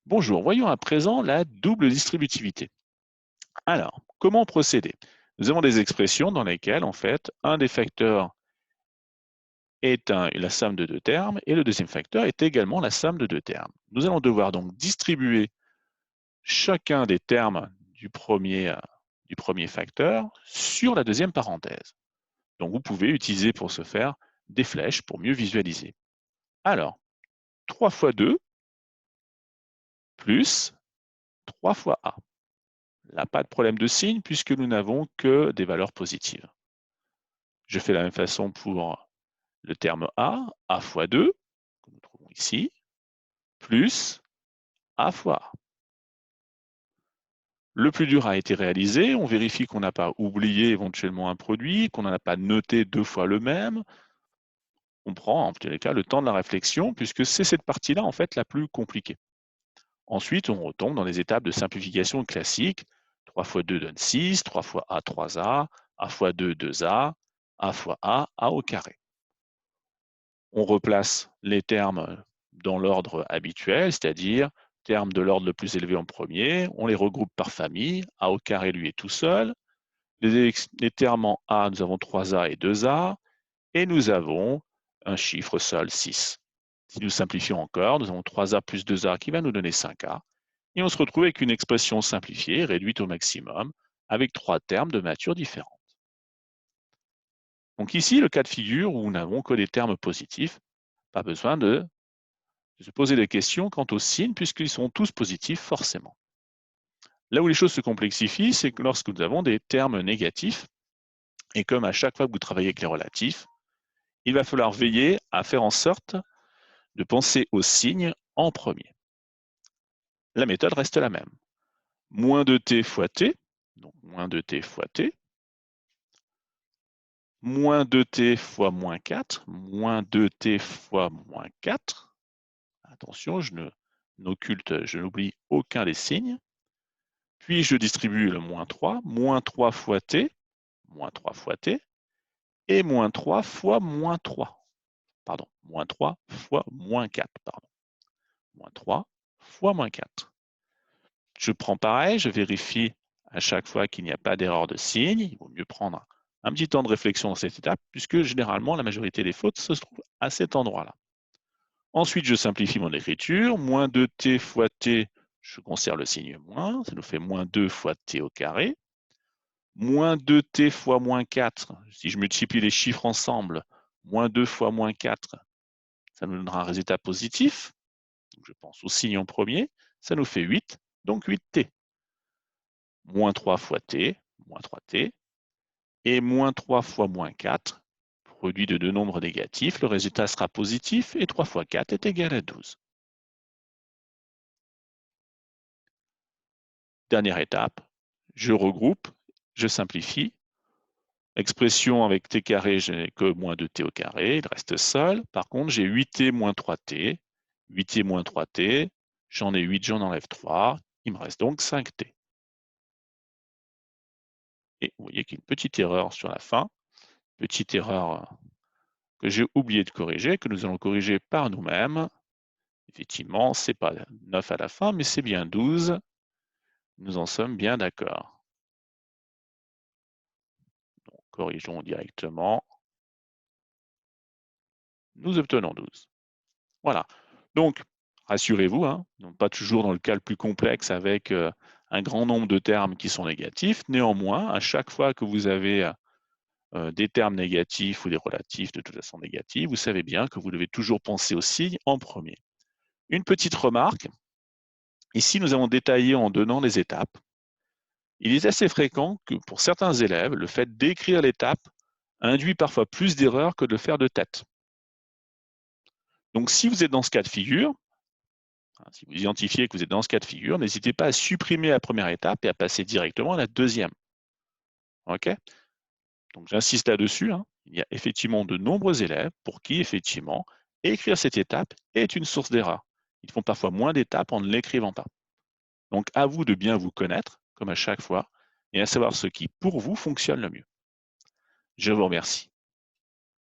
Bonjour, voyons à présent la double distributivité. Alors, comment procéder? Nous avons des expressions dans lesquelles, en fait, un des facteurs est la somme de deux termes et le deuxième facteur est également la somme de deux termes. Nous allons devoir donc distribuer chacun des termes du premier facteur sur la deuxième parenthèse. Donc, vous pouvez utiliser pour ce faire des flèches pour mieux visualiser. Alors, 3 fois 2 plus 3 fois A. Là, pas de problème de signe puisque nous n'avons que des valeurs positives. Je fais la même façon pour le terme A fois 2, que nous trouvons ici, plus A fois A. Le plus dur a été réalisé, on vérifie qu'on n'a pas oublié éventuellement un produit, qu'on n'en a pas noté deux fois le même. On prend en tous les cas le temps de la réflexion puisque c'est cette partie-là en fait la plus compliquée. Ensuite, on retombe dans les étapes de simplification classiques. 3 fois 2 donne 6, 3 fois A, 3A, A fois 2, 2A, A fois A au carré. On replace les termes dans l'ordre habituel, c'est-à-dire termes de l'ordre le plus élevé en premier, on les regroupe par famille, A au carré lui est tout seul, les termes en A, nous avons 3A et 2A, et nous avons un chiffre seul, 6. Si nous simplifions encore, nous avons 3A plus 2A qui va nous donner 5A, et on se retrouve avec une expression simplifiée, réduite au maximum, avec trois termes de nature différente. Donc ici, le cas de figure où nous n'avons que des termes positifs, pas besoin de se poser des questions quant aux signes, puisqu'ils sont tous positifs forcément. Là où les choses se complexifient, c'est que lorsque nous avons des termes négatifs, et comme à chaque fois que vous travaillez avec les relatifs, il va falloir veiller à faire en sorte de penser aux signes en premier. La méthode reste la même. Moins 2t fois t, donc moins 2t fois t, moins 2t fois moins 4, moins 2t fois moins 4. Attention, je n'oublie aucun des signes. Puis je distribue le moins 3 fois t, moins 3 fois t, et moins 3 fois moins 3. Pardon, moins 3 fois moins 4, pardon. Moins 3 fois moins 4. Je prends pareil, je vérifie à chaque fois qu'il n'y a pas d'erreur de signe. Il vaut mieux prendre un petit temps de réflexion dans cette étape, puisque généralement, la majorité des fautes se trouvent à cet endroit-là. Ensuite, je simplifie mon écriture. Moins 2t fois t, je conserve le signe moins. Ça nous fait moins 2 fois t au carré. Moins 2t fois moins 4, si je multiplie les chiffres ensemble, moins 2 fois moins 4, ça nous donnera un résultat positif. Donc je pense au signe en premier. Ça nous fait 8, donc 8t. Moins 3 fois t, moins 3t. Et moins 3 fois moins 4, produit de deux nombres négatifs, le résultat sera positif et 3 fois 4 est égal à 12. Dernière étape, je regroupe, je simplifie. Expression avec t carré, je n'ai que moins 2t au carré, il reste seul. Par contre, j'ai 8t moins 3t. 8t moins 3t, j'en ai 8, j'en enlève 3. Il me reste donc 5t. Et vous voyez qu'il y a une petite erreur sur la fin. Petite erreur que j'ai oublié de corriger, que nous allons corriger par nous-mêmes. Effectivement, ce n'est pas 9 à la fin, mais c'est bien 12. Nous en sommes bien d'accord. Donc, corrigeons directement. Nous obtenons 12. Voilà. Donc, rassurez-vous, hein, pas toujours dans le cas le plus complexe avec un grand nombre de termes qui sont négatifs. Néanmoins, à chaque fois que vous avez des termes négatifs ou des relatifs de toute façon négatifs, vous savez bien que vous devez toujours penser aux signes en premier. Une petite remarque. Ici, nous avons détaillé en donnant les étapes. Il est assez fréquent que pour certains élèves, le fait d'écrire l'étape induit parfois plus d'erreurs que de le faire de tête. Donc, si vous êtes dans ce cas de figure, si vous identifiez que vous êtes dans ce cas de figure, n'hésitez pas à supprimer la première étape et à passer directement à la deuxième. OK? Donc, j'insiste là-dessus. Il y a effectivement de nombreux élèves pour qui, effectivement, écrire cette étape est une source d'erreur. Ils font parfois moins d'étapes en ne l'écrivant pas. Donc, à vous de bien vous connaître, comme à chaque fois, et à savoir ce qui, pour vous, fonctionne le mieux. Je vous remercie.